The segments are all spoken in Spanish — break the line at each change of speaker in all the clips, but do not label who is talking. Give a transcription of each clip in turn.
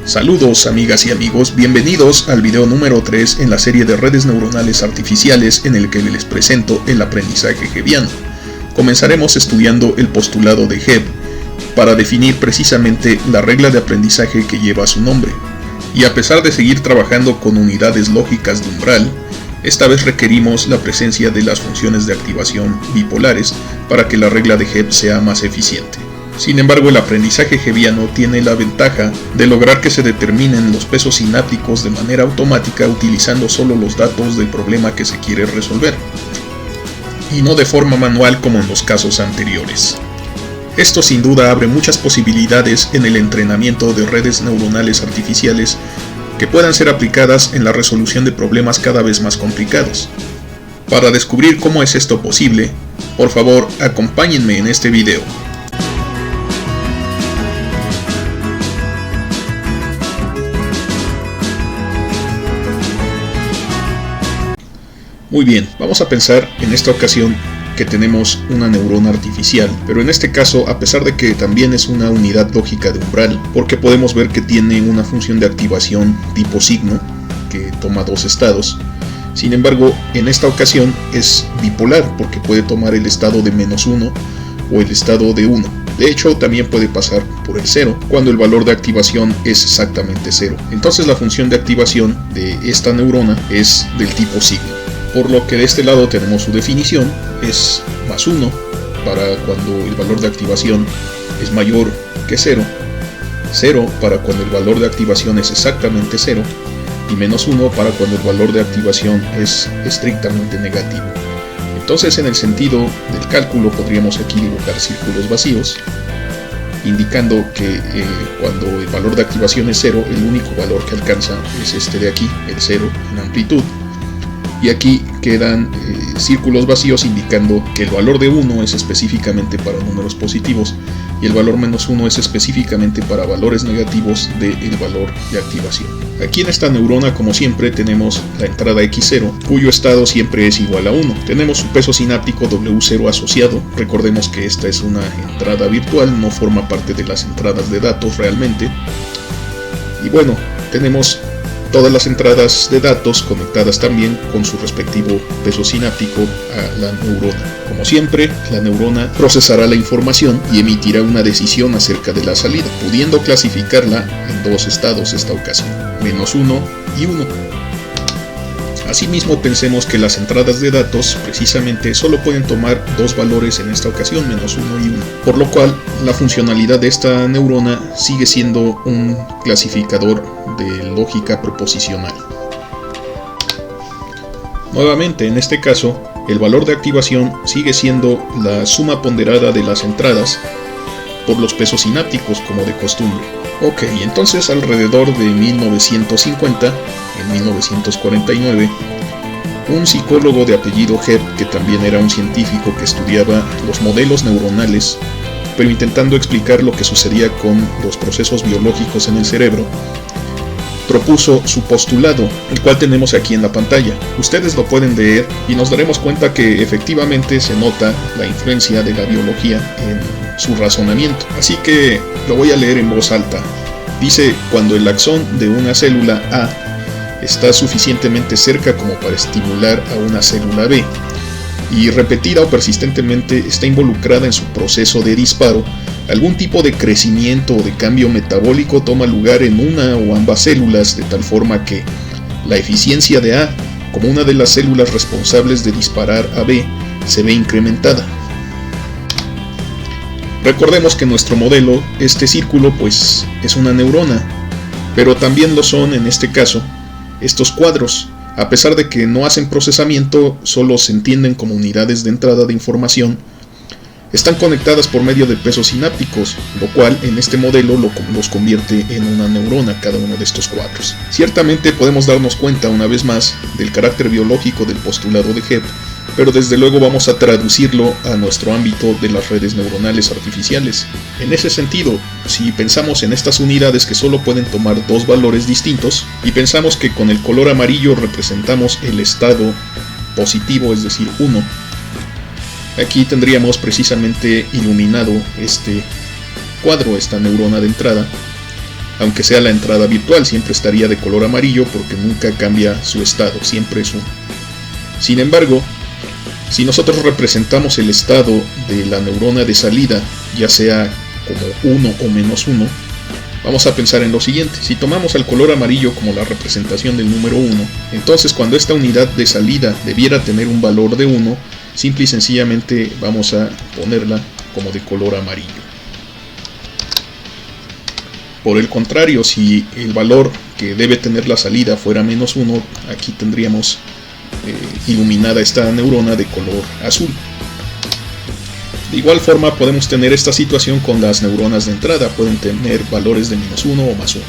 Saludos amigas y amigos, bienvenidos al video número 3 en la serie de redes neuronales artificiales en el que les presento el aprendizaje Hebbiano. Comenzaremos estudiando el postulado de Hebb para definir precisamente la regla de aprendizaje que lleva su nombre. Y a pesar de seguir trabajando con unidades lógicas de umbral, esta vez requerimos la presencia de las funciones de activación bipolares para que la regla de Hebb sea más eficiente. Sin embargo, el aprendizaje hebbiano tiene la ventaja de lograr que se determinen los pesos sinápticos de manera automática utilizando solo los datos del problema que se quiere resolver, y no de forma manual como en los casos anteriores. Esto sin duda abre muchas posibilidades en el entrenamiento de redes neuronales artificiales que puedan ser aplicadas en la resolución de problemas cada vez más complicados. Para descubrir cómo es esto posible, por favor, acompáñenme en este video. Muy bien, vamos a pensar en esta ocasión que tenemos una neurona artificial, pero en este caso, a pesar de que también es una unidad lógica de umbral, porque podemos ver que tiene una función de activación tipo signo, que toma dos estados. Sin embargo, en esta ocasión es bipolar, porque puede tomar el estado de -1 o el estado de 1. De hecho, también puede pasar por el 0, cuando el valor de activación es exactamente 0. Entonces la función de activación de esta neurona es del tipo signo. Por lo que de este lado tenemos su definición, es +1 para cuando el valor de activación es mayor que 0, 0 para cuando el valor de activación es exactamente 0, y -1 para cuando el valor de activación es estrictamente negativo. Entonces, en el sentido del cálculo podríamos aquí dibujar círculos vacíos, indicando que cuando el valor de activación es 0, el único valor que alcanza es este de aquí, el 0 en amplitud. Y aquí quedan círculos vacíos indicando que el valor de 1 es específicamente para números positivos y el valor -1 es específicamente para valores negativos del valor de activación. Aquí en esta neurona, como siempre, tenemos la entrada X0, cuyo estado siempre es igual a 1. Tenemos su peso sináptico W0 asociado. Recordemos que esta es una entrada virtual, no forma parte de las entradas de datos realmente. Y bueno, tenemos todas las entradas de datos conectadas también con su respectivo peso sináptico a la neurona. Como siempre, la neurona procesará la información y emitirá una decisión acerca de la salida, pudiendo clasificarla en dos estados esta ocasión, -1 y 1. Asimismo, pensemos que las entradas de datos precisamente solo pueden tomar dos valores en esta ocasión, -1 y 1, por lo cual la funcionalidad de esta neurona sigue siendo un clasificador de lógica proposicional. Nuevamente, en este caso, el valor de activación sigue siendo la suma ponderada de las entradas por los pesos sinápticos, como de costumbre. Ok, entonces alrededor de 1950, en 1949, un psicólogo de apellido Hebb, que también era un científico que estudiaba los modelos neuronales, pero intentando explicar lo que sucedía con los procesos biológicos en el cerebro, propuso su postulado, el cual tenemos aquí en la pantalla. Ustedes lo pueden leer y nos daremos cuenta que efectivamente se nota la influencia de la biología en su razonamiento. Así que lo voy a leer en voz alta. Dice: cuando el axón de una célula A está suficientemente cerca como para estimular a una célula B, y repetida o persistentemente está involucrada en su proceso de disparo, algún tipo de crecimiento o de cambio metabólico toma lugar en una o ambas células de tal forma que la eficiencia de A, como una de las células responsables de disparar a B, se ve incrementada. Recordemos que en nuestro modelo, este círculo pues es una neurona, pero también lo son en este caso estos cuadros. A pesar de que no hacen procesamiento, solo se entienden como unidades de entrada de información, están conectadas por medio de pesos sinápticos, lo cual en este modelo los convierte en una neurona cada uno de estos cuadros. Ciertamente podemos darnos cuenta una vez más del carácter biológico del postulado de Hebb, pero desde luego vamos a traducirlo a nuestro ámbito de las redes neuronales artificiales. En ese sentido, si pensamos en estas unidades que solo pueden tomar dos valores distintos, y pensamos que con el color amarillo representamos el estado positivo, es decir, 1, aquí tendríamos precisamente iluminado este cuadro, esta neurona de entrada, aunque sea la entrada virtual, siempre estaría de color amarillo porque nunca cambia su estado, siempre es 1. Sin embargo, si nosotros representamos el estado de la neurona de salida, ya sea como 1 o -1, vamos a pensar en lo siguiente. Si tomamos el color amarillo como la representación del número 1, entonces cuando esta unidad de salida debiera tener un valor de 1, simple y sencillamente vamos a ponerla como de color amarillo. Por el contrario, si el valor que debe tener la salida fuera -1, aquí tendríamos iluminada esta neurona de color azul. De igual forma podemos tener esta situación con las neuronas de entrada, pueden tener valores de -1 o +1.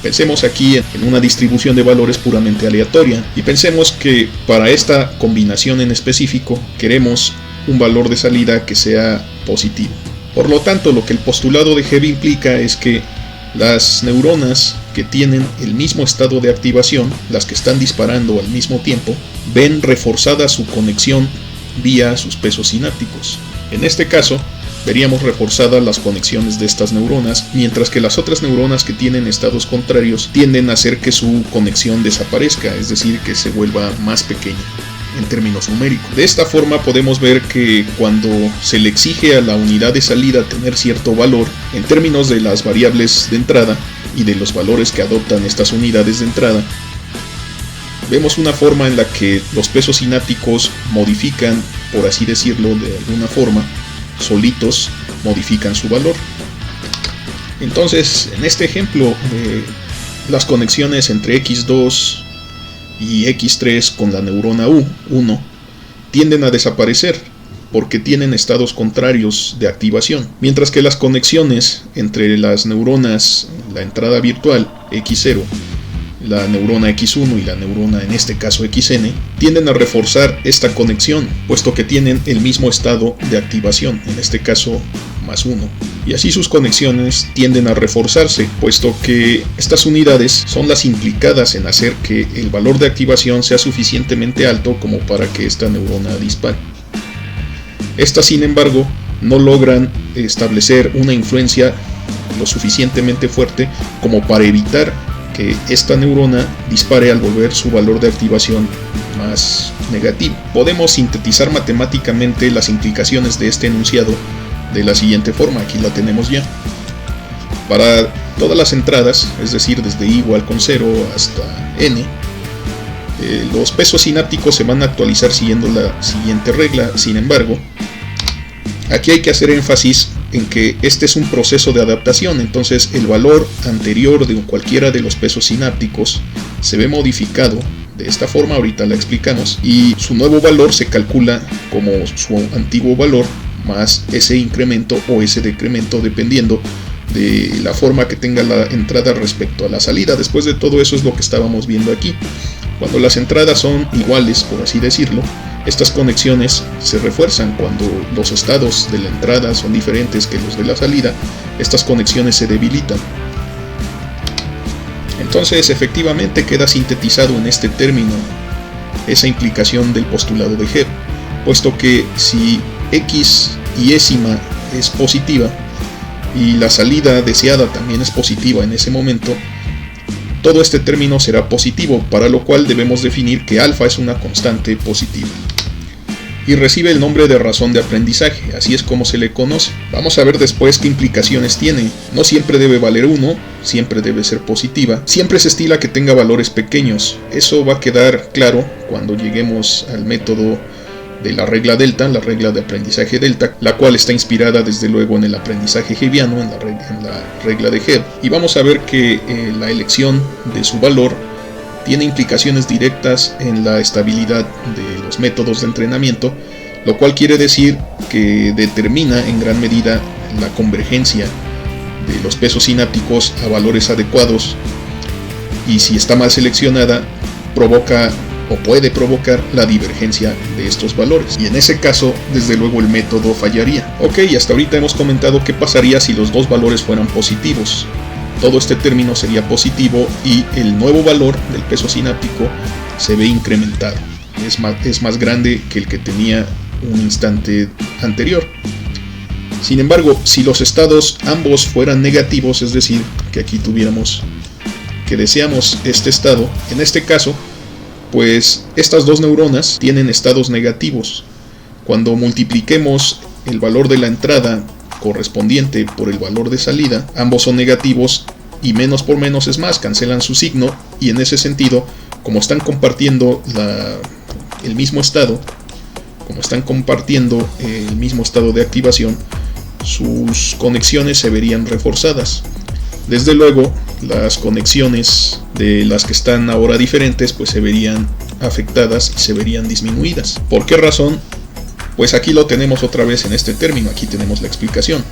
Pensemos aquí en una distribución de valores puramente aleatoria y pensemos que para esta combinación en específico queremos un valor de salida que sea positivo. Por lo tanto, lo que el postulado de Hebb implica es que las neuronas que tienen el mismo estado de activación, las que están disparando al mismo tiempo, ven reforzada su conexión vía sus pesos sinápticos. En este caso, veríamos reforzadas las conexiones de estas neuronas, mientras que las otras neuronas que tienen estados contrarios tienden a hacer que su conexión desaparezca, es decir, que se vuelva más pequeña en términos numéricos. De esta forma podemos ver que cuando se le exige a la unidad de salida tener cierto valor, en términos de las variables de entrada y de los valores que adoptan estas unidades de entrada, vemos una forma en la que los pesos sinápticos modifican, por así decirlo de alguna forma, solitos modifican su valor. Entonces, en este ejemplo, las conexiones entre X2 y X3 con la neurona U1 tienden a desaparecer porque tienen estados contrarios de activación, mientras que las conexiones entre las neuronas, la entrada virtual X0, la neurona X1 y la neurona, en este caso XN, tienden a reforzar esta conexión, puesto que tienen el mismo estado de activación, en este caso +1. Y así sus conexiones tienden a reforzarse, puesto que estas unidades son las implicadas en hacer que el valor de activación sea suficientemente alto como para que esta neurona dispare. Estas, sin embargo, no logran establecer una influencia lo suficientemente fuerte como para evitar que esta neurona dispare al volver su valor de activación más negativo. Podemos sintetizar matemáticamente las implicaciones de este enunciado de la siguiente forma, aquí la tenemos ya. Para todas las entradas, es decir, desde i igual con 0 hasta n, los pesos sinápticos se van a actualizar siguiendo la siguiente regla. Sin embargo, aquí hay que hacer énfasis en que este es un proceso de adaptación, entonces el valor anterior de cualquiera de los pesos sinápticos se ve modificado de esta forma, ahorita la explicamos, y su nuevo valor se calcula como su antiguo valor más ese incremento o ese decremento dependiendo de la forma que tenga la entrada respecto a la salida. Después de todo eso es lo que estábamos viendo aquí. Cuando las entradas son iguales, por así decirlo, estas conexiones se refuerzan. Cuando los estados de la entrada son diferentes que los de la salida, estas conexiones se debilitan. Entonces, efectivamente queda sintetizado en este término esa implicación del postulado de Hebb, puesto que si X y ésima es positiva y la salida deseada también es positiva en ese momento, todo este término será positivo, para lo cual debemos definir que alfa es una constante positiva y recibe el nombre de razón de aprendizaje, así es como se le conoce. Vamos a ver después qué implicaciones tiene. No siempre debe valer 1, siempre debe ser positiva, siempre se estila que tenga valores pequeños. Eso va a quedar claro cuando lleguemos al método de la regla delta, la regla de aprendizaje delta, la cual está inspirada desde luego en el aprendizaje hebbiano, en la regla de Hebb, y vamos a ver que la elección de su valor tiene implicaciones directas en la estabilidad de los métodos de entrenamiento, lo cual quiere decir que determina en gran medida la convergencia de los pesos sinápticos a valores adecuados, y si está mal seleccionada provoca o puede provocar la divergencia de estos valores, y en ese caso desde luego el método fallaría. Ok, hasta ahorita hemos comentado qué pasaría si los dos valores fueran positivos. Todo este término sería positivo y el nuevo valor del peso sináptico se ve incrementado, es más grande que el que tenía un instante anterior. Sin embargo, si los estados ambos fueran negativos, es decir, que aquí tuviéramos que deseamos este estado, en este caso, pues estas dos neuronas tienen estados negativos. Cuando multipliquemos el valor de la entrada correspondiente por el valor de salida, ambos son negativos y menos por menos es más, cancelan su signo, y en ese sentido, como están compartiendo el mismo estado, de activación, sus conexiones se verían reforzadas. Desde luego, las conexiones de las que están ahora diferentes pues se verían afectadas y se verían disminuidas. ¿Por qué razón? Pues aquí lo tenemos otra vez en este término, aquí tenemos la explicación.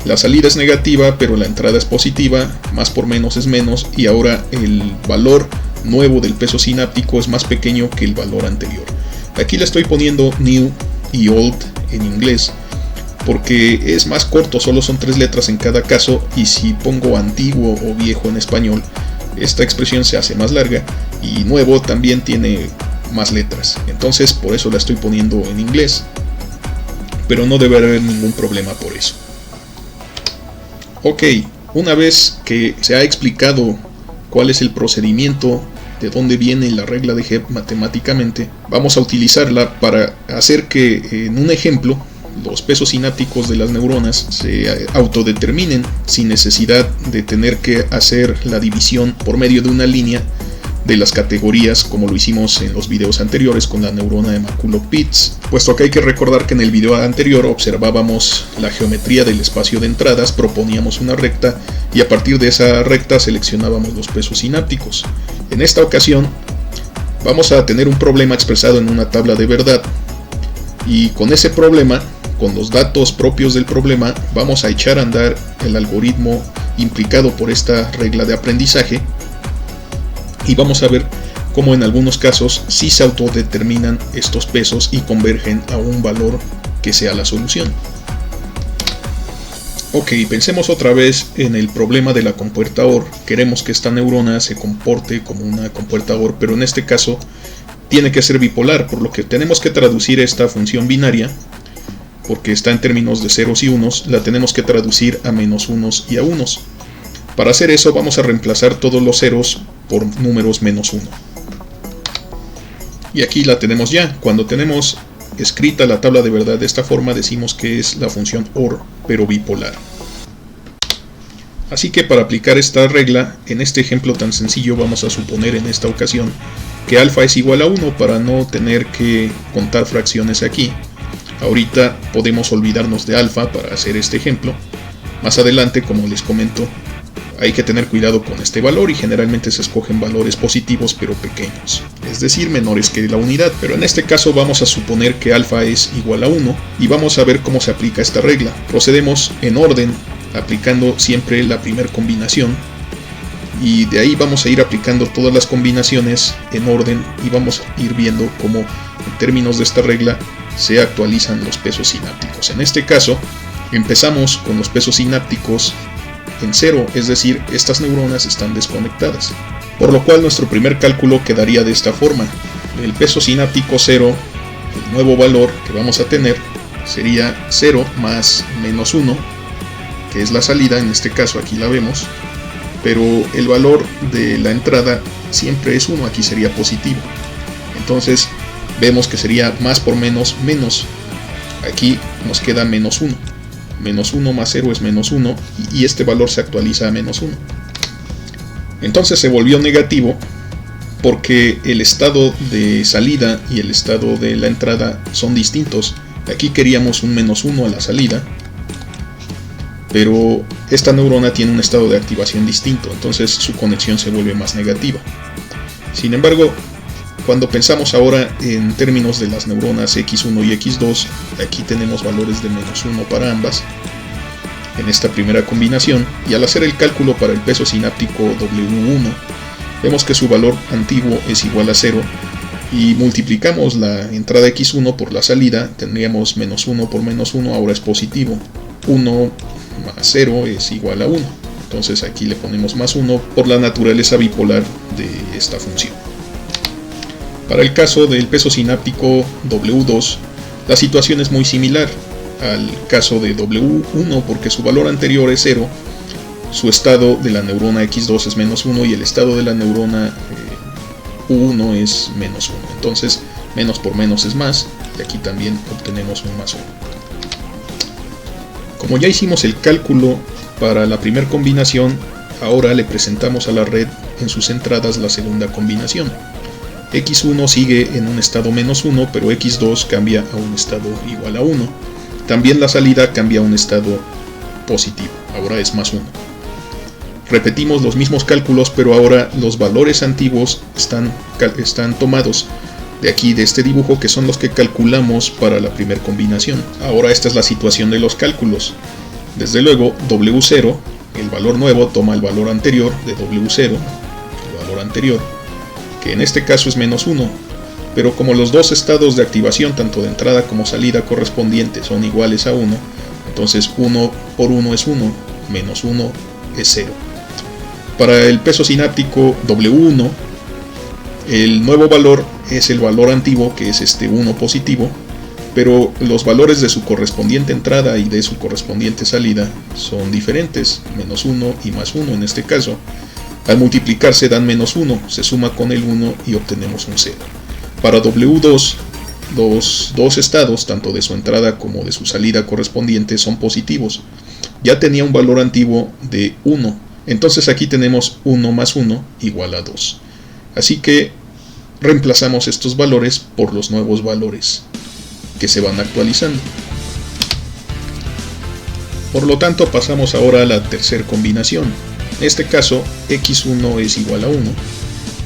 La salida es negativa, pero la entrada es positiva, más por menos es menos, y ahora el valor nuevo del peso sináptico es más pequeño que el valor anterior. Aquí le estoy poniendo new y old en inglés, porque es más corto, solo son 3 letras en cada caso, y si pongo antiguo o viejo en español, esta expresión se hace más larga, y nuevo también tiene más letras, entonces por eso la estoy poniendo en inglés, pero no debe haber ningún problema por eso. Ok, una vez que se ha explicado cuál es el procedimiento, de dónde viene la regla de Hebb matemáticamente, vamos a utilizarla para hacer que en un ejemplo los pesos sinápticos de las neuronas se autodeterminen sin necesidad de tener que hacer la división por medio de una línea de las categorías como lo hicimos en los videos anteriores con la neurona de McCulloch-Pitts, puesto que hay que recordar que en el video anterior observábamos la geometría del espacio de entradas, proponíamos una recta y a partir de esa recta seleccionábamos los pesos sinápticos. En esta ocasión vamos a tener un problema expresado en una tabla de verdad y con ese problema, con los datos propios del problema, vamos a echar a andar el algoritmo implicado por esta regla de aprendizaje y vamos a ver cómo en algunos casos sí se autodeterminan estos pesos y convergen a un valor que sea la solución. Ok, pensemos otra vez en el problema de la compuerta OR. Queremos que esta neurona se comporte como una compuerta OR, pero en este caso tiene que ser bipolar, por lo que tenemos que traducir esta función binaria, porque está en términos de ceros y unos, la tenemos que traducir a menos unos y a unos. Para hacer eso vamos a reemplazar todos los ceros por números menos 1. Y aquí la tenemos ya. Cuando tenemos escrita la tabla de verdad de esta forma, decimos que es la función OR, pero bipolar. Así que para aplicar esta regla, en este ejemplo tan sencillo vamos a suponer en esta ocasión que alfa es igual a 1 para no tener que contar fracciones aquí. Ahorita podemos olvidarnos de alfa para hacer este ejemplo. Más adelante, como les comento, hay que tener cuidado con este valor y generalmente se escogen valores positivos pero pequeños, es decir, menores que la unidad, pero en este caso vamos a suponer que alfa es igual a 1 y vamos a ver cómo se aplica esta regla. Procedemos en orden, aplicando siempre la primera combinación y de ahí vamos a ir aplicando todas las combinaciones en orden y vamos a ir viendo cómo en términos de esta regla se actualizan los pesos sinápticos. En este caso empezamos con los pesos sinápticos en 0, es decir, estas neuronas están desconectadas, por lo cual nuestro primer cálculo quedaría de esta forma. El peso sináptico 0, el nuevo valor que vamos a tener, sería 0 más menos 1, que es la salida, en este caso aquí la vemos, pero el valor de la entrada siempre es 1, aquí sería positivo. Entonces vemos que sería más por menos, menos, aquí nos queda menos 1. Menos 1 más 0 es menos 1 y este valor se actualiza a menos 1. Entonces se volvió negativo porque el estado de salida y el estado de la entrada son distintos. Aquí queríamos un menos 1 a la salida, pero esta neurona tiene un estado de activación distinto, entonces su conexión se vuelve más negativa. Sin embargo, cuando pensamos ahora en términos de las neuronas X1 y X2, aquí tenemos valores de menos 1 para ambas en esta primera combinación, y al hacer el cálculo para el peso sináptico W1, vemos que su valor antiguo es igual a 0, y multiplicamos la entrada X1 por la salida, tendríamos menos 1 por menos 1, ahora es positivo, 1 más 0 es igual a 1, entonces aquí le ponemos más 1 por la naturaleza bipolar de esta función. Para el caso del peso sináptico W2, la situación es muy similar. al caso de W1 porque su valor anterior es 0, su estado de la neurona X2 es menos 1 y el estado de la neurona U1 es menos 1. Entonces menos por menos es más, y aquí también obtenemos un más 1. Como ya hicimos el cálculo para la primera combinación, ahora le presentamos a la red en sus entradas la segunda combinación. X1 sigue en un estado menos 1, pero X2 cambia a un estado igual a 1. También la salida cambia a un estado positivo, ahora es más 1. Repetimos los mismos cálculos, pero ahora los valores antiguos están tomados de aquí, de este dibujo, que son los que calculamos para la primera combinación. Ahora esta es la situación de los cálculos. Desde luego, W0, el valor nuevo, toma el valor anterior de W0, el valor anterior, que en este caso es menos 1, pero como los dos estados de activación, tanto de entrada como salida correspondientes, son iguales a 1, entonces 1 por 1 es 1, menos 1 es 0. Para el peso sináptico W1, el nuevo valor es el valor antiguo, que es este 1 positivo, pero los valores de su correspondiente entrada y de su correspondiente salida son diferentes, menos 1 y más 1 en este caso. Al multiplicarse dan menos 1, se suma con el 1 y obtenemos un 0. Para W2, los dos estados, tanto de su entrada como de su salida correspondiente, son positivos. Ya tenía un valor antiguo de 1, entonces aquí tenemos 1 más 1 igual a 2. Así que reemplazamos estos valores por los nuevos valores que se van actualizando. Por lo tanto, pasamos ahora a la tercera combinación. En este caso, X1 es igual a 1,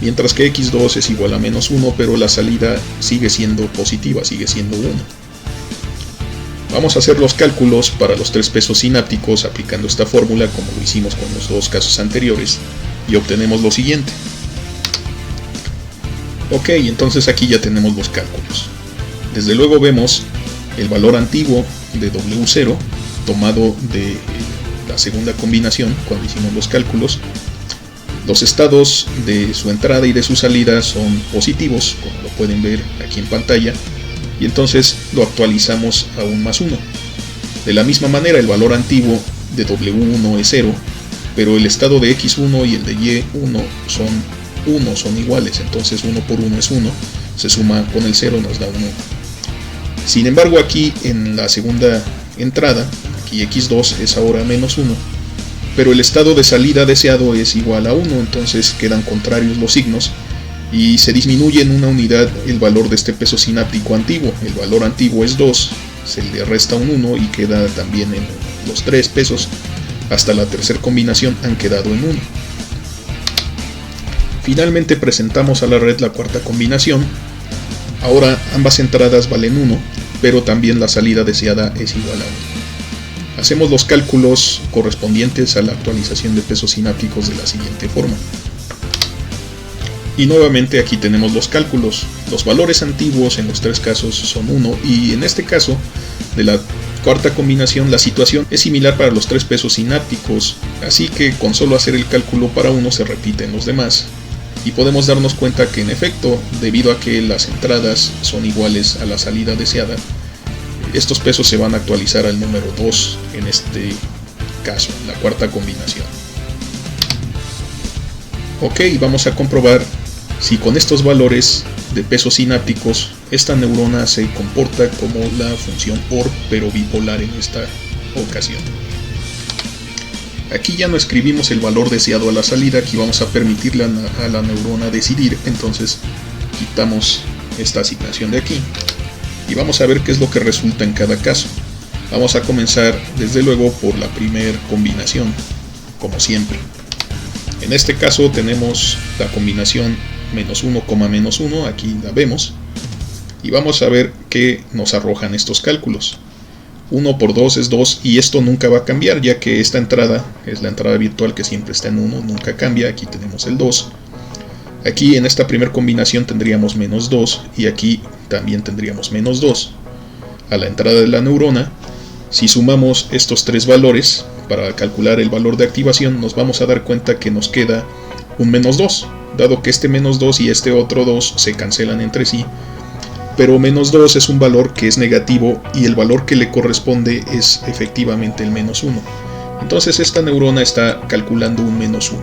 mientras que X2 es igual a menos 1, pero la salida sigue siendo positiva, sigue siendo 1. Vamos a hacer los cálculos para los tres pesos sinápticos aplicando esta fórmula como lo hicimos con los dos casos anteriores y obtenemos lo siguiente. Ok, entonces aquí ya tenemos los cálculos. Desde luego vemos el valor antiguo de W0 tomado de la segunda combinación cuando hicimos los cálculos. Los estados de su entrada y de su salida son positivos, como lo pueden ver aquí en pantalla, y entonces lo actualizamos a un más 1. De la misma manera, el valor antiguo de W1 es 0, pero el estado de X1 y el de Y1 son iguales, entonces 1 por 1 es 1, se suma con el 0, nos da un 1. Sin embargo, aquí en la segunda entrada, aquí X2 es ahora menos 1, pero el estado de salida deseado es igual a 1, entonces quedan contrarios los signos y se disminuye en una unidad el valor de este peso sináptico antiguo. El valor antiguo es 2, se le resta un 1 y queda también en los tres pesos. Hasta la tercera combinación han quedado en 1. Finalmente presentamos a la red la cuarta combinación. Ahora ambas entradas valen 1, pero también la salida deseada es igual a 1. Hacemos los cálculos correspondientes a la actualización de pesos sinápticos de la siguiente forma. Y nuevamente aquí tenemos los cálculos. Los valores antiguos en los tres casos son 1 y en este caso de la cuarta combinación la situación es similar para los tres pesos sinápticos, así que con solo hacer el cálculo para uno se repite en los demás. Y podemos darnos cuenta que en efecto, debido a que las entradas son iguales a la salida deseada, estos pesos se van a actualizar al número 2 en este caso, la cuarta combinación. Ok, vamos a comprobar si con estos valores de pesos sinápticos esta neurona se comporta como la función OR, pero bipolar en esta ocasión. Aquí ya no escribimos el valor deseado a la salida, aquí vamos a permitirle a la neurona decidir, entonces quitamos esta asignación de aquí y vamos a ver qué es lo que resulta en cada caso. Vamos a comenzar desde luego por la primera combinación, como siempre. En este caso tenemos la combinación menos 1, menos 1, aquí la vemos, y vamos a ver qué nos arrojan estos cálculos. 1 por 2 es 2 y esto nunca va a cambiar, ya que esta entrada es la entrada virtual que siempre está en 1, nunca cambia. Aquí tenemos el 2. Aquí en esta primera combinación tendríamos menos 2 y aquí también tendríamos menos 2. A la entrada de la neurona, si sumamos estos tres valores para calcular el valor de activación, nos vamos a dar cuenta que nos queda un menos 2, dado que este menos 2 y este otro 2 se cancelan entre sí. pero menos 2 es un valor que es negativo y el valor que le corresponde es efectivamente el menos 1. Entonces esta neurona está calculando un menos 1,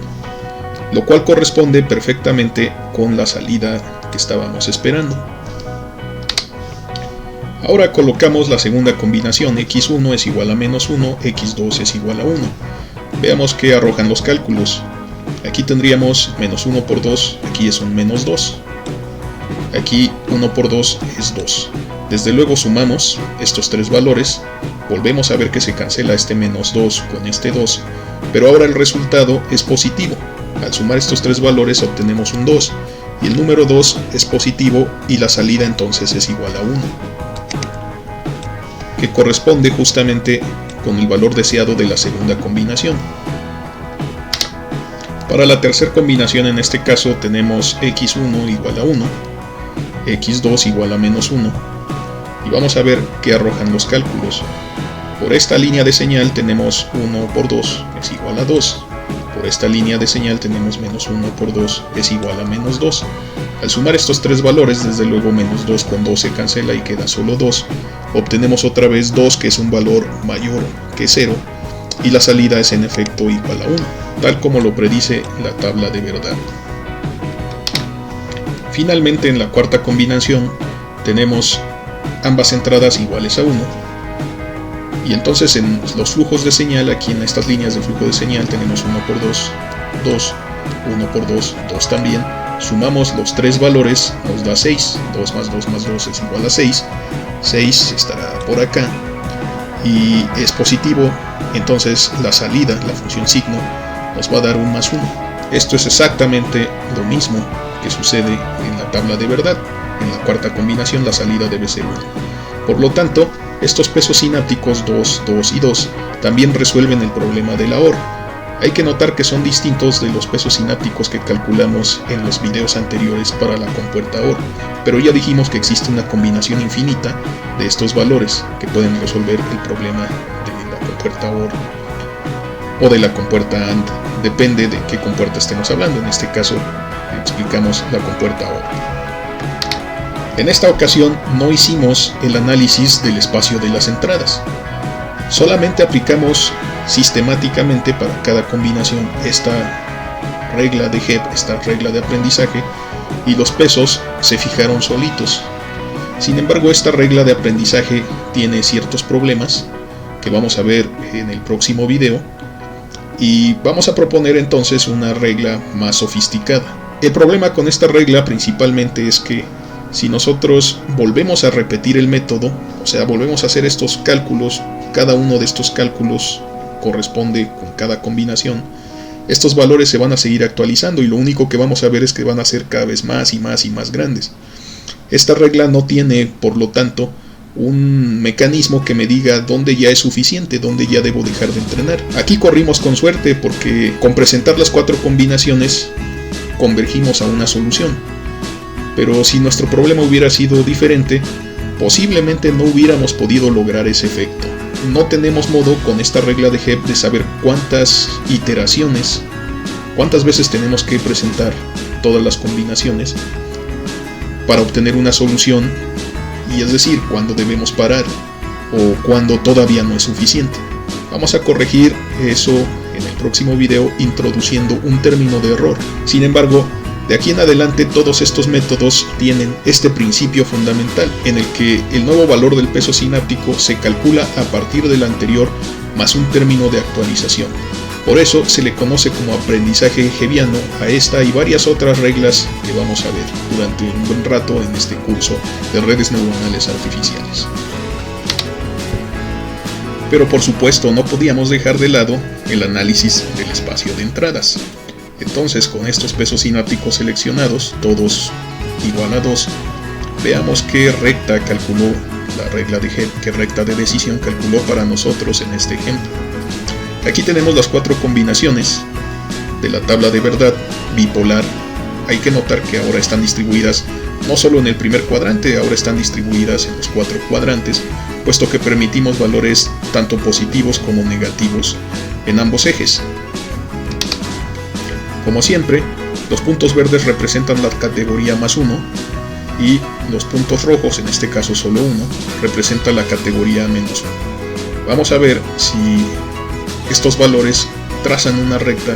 lo cual corresponde perfectamente con la salida que estábamos esperando. Ahora colocamos la segunda combinación, x1 es igual a menos 1, x2 es igual a 1. Veamos qué arrojan los cálculos. Aquí tendríamos menos 1 por 2, aquí es un menos 2. Aquí 1 por 2 es 2. Desde luego sumamos estos tres valores, volvemos a ver que se cancela este menos 2 con este 2, pero ahora el resultado es positivo. Al sumar estos tres valores obtenemos un 2, y el número 2 es positivo y la salida entonces es igual a 1, que corresponde justamente con el valor deseado de la segunda combinación. Para la tercera combinación, en este caso, tenemos x1 igual a 1, x2 igual a menos 1, y vamos a ver qué arrojan los cálculos. Por esta línea de señal tenemos 1 por 2 es igual a 2, por esta línea de señal tenemos menos 1 por 2 es igual a menos 2. Al sumar estos tres valores, desde luego menos 2 con 2 se cancela y queda solo 2, obtenemos otra vez 2, que es un valor mayor que 0, y la salida es en efecto igual a 1, tal como lo predice la tabla de verdad. Finalmente, en la cuarta combinación tenemos ambas entradas iguales a 1, y entonces en los flujos de señal, aquí en estas líneas de flujo de señal, tenemos 1 por 2, 2, 1 por 2, 2 también. Sumamos los tres valores, nos da 6, 2 más 2 más 2 es igual a 6, 6 estará por acá y es positivo, entonces la salida, la función signo, nos va a dar un más 1. Esto es exactamente lo mismo que sucede en la tabla de verdad. En la cuarta combinación la salida debe ser 1. Por lo tanto, estos pesos sinápticos 2, 2 y 2 también resuelven el problema del ahorro. Hay que notar que son distintos de los pesos sinápticos que calculamos en los videos anteriores para la compuerta OR, pero ya dijimos que existe una combinación infinita de estos valores que pueden resolver el problema de la compuerta OR o de la compuerta AND, depende de qué compuerta estemos hablando. En este caso explicamos la compuerta OR. En esta ocasión no hicimos el análisis del espacio de las entradas, solamente aplicamos sistemáticamente para cada combinación esta regla de Hebb, esta regla de aprendizaje, y los pesos se fijaron solitos. Sin embargo, esta regla de aprendizaje tiene ciertos problemas que vamos a ver en el próximo video, y vamos a proponer entonces una regla más sofisticada. El problema con esta regla principalmente es que si nosotros volvemos a repetir el método, o sea, volvemos a hacer estos cálculos, cada uno de estos cálculos corresponde con cada combinación, estos valores se van a seguir actualizando y lo único que vamos a ver es que van a ser cada vez más y más y más grandes. Esta regla no tiene, por lo tanto, un mecanismo que me diga dónde ya es suficiente, dónde ya debo dejar de entrenar. Aquí corrimos con suerte porque con presentar las 4 combinaciones convergimos a una solución. Pero si nuestro problema hubiera sido diferente, posiblemente no hubiéramos podido lograr ese efecto. No tenemos modo con esta regla de Hebb de saber cuántas iteraciones, cuántas veces tenemos que presentar todas las combinaciones para obtener una solución, y es decir, cuándo debemos parar o cuándo todavía no es suficiente. Vamos a corregir eso en el próximo video introduciendo un término de error. Sin embargo, de aquí en adelante todos estos métodos tienen este principio fundamental, en el que el nuevo valor del peso sináptico se calcula a partir del anterior más un término de actualización. Por eso se le conoce como aprendizaje hebbiano a esta y varias otras reglas que vamos a ver durante un buen rato en este curso de redes neuronales artificiales. Pero por supuesto no podíamos dejar de lado el análisis del espacio de entradas. Entonces, con estos pesos sinápticos seleccionados, todos igual a 2, veamos qué recta calculó la regla de Hebb, qué recta de decisión calculó para nosotros en este ejemplo. Aquí tenemos las 4 combinaciones de la tabla de verdad bipolar. Hay que notar que ahora están distribuidas no solo en el primer cuadrante, ahora están distribuidas en los 4 cuadrantes, puesto que permitimos valores tanto positivos como negativos en ambos ejes. Como siempre, los puntos verdes representan la categoría más 1 y los puntos rojos, en este caso solo uno, representa la categoría -1. Vamos a ver si estos valores trazan una recta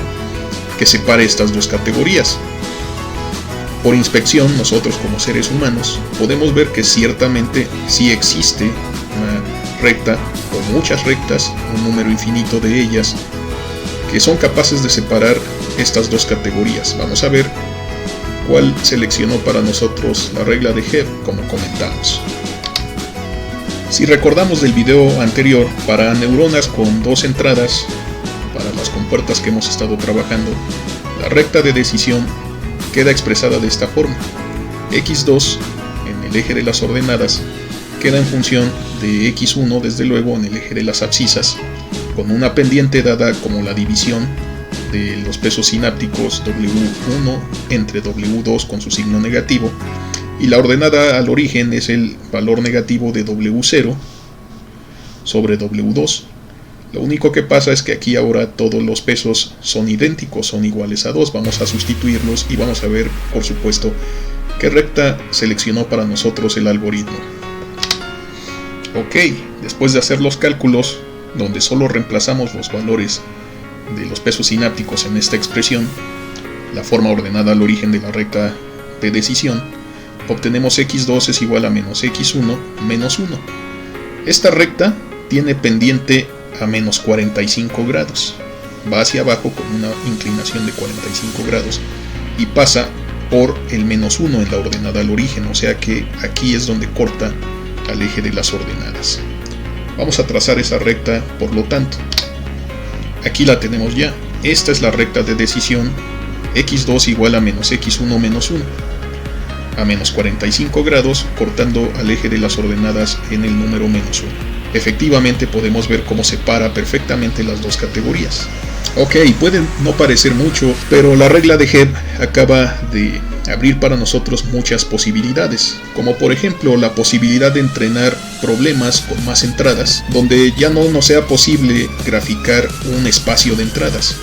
que separe estas dos categorías. Por inspección, nosotros como seres humanos podemos ver que ciertamente sí existe una recta o muchas rectas, un número infinito de ellas, que son capaces de separar estas dos categorías. Vamos a ver cuál seleccionó para nosotros la regla de Hebb, como comentamos. Si recordamos del video anterior, para neuronas con dos entradas, para las compuertas que hemos estado trabajando, la recta de decisión queda expresada de esta forma. X2 en el eje de las ordenadas queda en función de X1, desde luego, en el eje de las abscisas, con una pendiente dada como la división de los pesos sinápticos W1 entre W2 con su signo negativo, y la ordenada al origen es el valor negativo de W0 sobre W2. Lo único que pasa es que aquí ahora todos los pesos son idénticos, son iguales a 2. Vamos a sustituirlos y vamos a ver, por supuesto, qué recta seleccionó para nosotros el algoritmo. Ok, después de hacer los cálculos, donde solo reemplazamos los valores de los pesos sinápticos en esta expresión, la forma ordenada al origen de la recta de decisión, obtenemos X2 es igual a menos X1 menos 1. Esta recta tiene pendiente a menos 45 grados, va hacia abajo con una inclinación de 45 grados y pasa por el menos 1 en la ordenada al origen, o sea que aquí es donde corta al eje de las ordenadas. Vamos a trazar esa recta, por lo tanto. Aquí la tenemos ya. Esta es la recta de decisión, X2 igual a menos X1 menos 1. A menos 45 grados, cortando al eje de las ordenadas en el número menos 1. Efectivamente podemos ver cómo separa perfectamente las dos categorías. Ok, puede no parecer mucho, pero la regla de Hebb acaba de abrir para nosotros muchas posibilidades, como por ejemplo la posibilidad de entrenar problemas con más entradas, donde ya no nos sea posible graficar un espacio de entradas.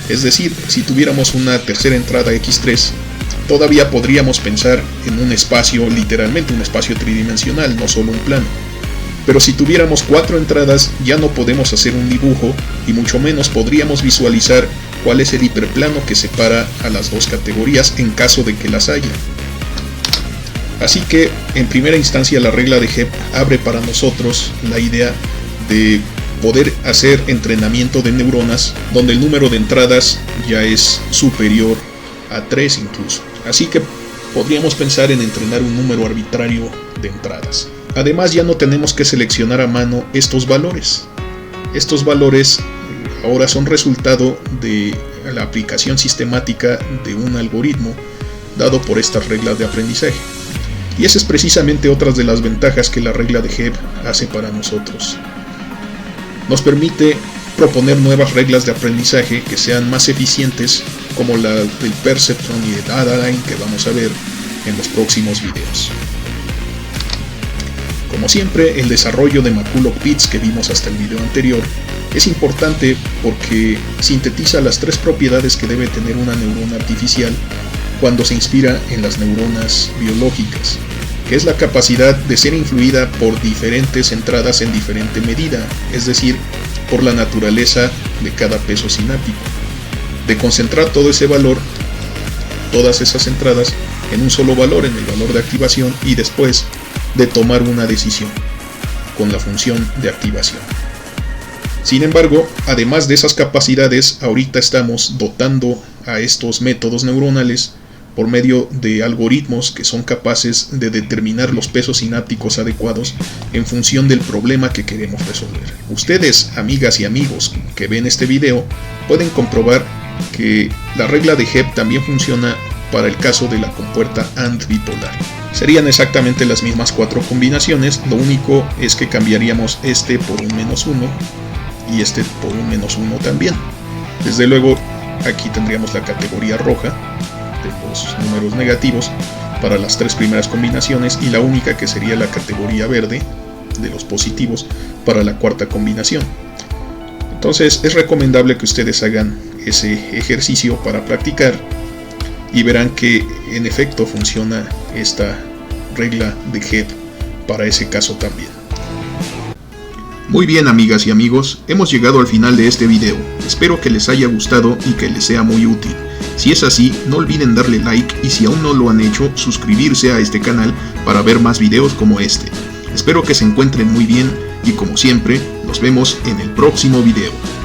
Es decir, si tuviéramos una tercera entrada X3, todavía podríamos pensar en un espacio, literalmente un espacio tridimensional, no solo un plano. Pero si tuviéramos 4 entradas, ya no podemos hacer un dibujo y mucho menos podríamos visualizar cuál es el hiperplano que separa a las dos categorías en caso de que las haya. Así que, en primera instancia, la regla de Hebb abre para nosotros la idea de poder hacer entrenamiento de neuronas donde el número de entradas ya es superior a 3 incluso. Así que podríamos pensar en entrenar un número arbitrario de entradas. Además, ya no tenemos que seleccionar a mano estos valores. Estos valores ahora son resultado de la aplicación sistemática de un algoritmo dado por estas reglas de aprendizaje. Y esa es precisamente otra de las ventajas que la regla de Hebb hace para nosotros. Nos permite proponer nuevas reglas de aprendizaje que sean más eficientes, como la del perceptron y de data-line que vamos a ver en los próximos videos. Como siempre, el desarrollo de McCulloch-Pitts que vimos hasta el video anterior es importante porque sintetiza las 3 propiedades que debe tener una neurona artificial cuando se inspira en las neuronas biológicas, que es la capacidad de ser influida por diferentes entradas en diferente medida, es decir, por la naturaleza de cada peso sináptico, de concentrar todo ese valor, todas esas entradas, en un solo valor, en el valor de activación, y después de tomar una decisión con la función de activación. Sin embargo, además de esas capacidades, ahorita estamos dotando a estos métodos neuronales por medio de algoritmos que son capaces de determinar los pesos sinápticos adecuados en función del problema que queremos resolver. Ustedes, amigas y amigos que ven este video, pueden comprobar que la regla de Hebb también funciona para el caso de la compuerta AND bipolar. Serían exactamente las mismas 4 combinaciones, lo único es que cambiaríamos este por un -1 y este por un -1 también. Desde luego, aquí tendríamos la categoría roja de los números negativos para las 3 primeras combinaciones y la única que sería la categoría verde de los positivos para la 4ª combinación. Entonces es recomendable que ustedes hagan ese ejercicio para practicar y verán que en efecto funciona esta regla de Head para ese caso también. Muy bien, amigas y amigos, hemos llegado al final de este video. Espero que les haya gustado y que les sea muy útil. Si es así, no olviden darle like y si aún no lo han hecho, suscribirse a este canal para ver más videos como este. Espero que se encuentren muy bien y como siempre, nos vemos en el próximo video.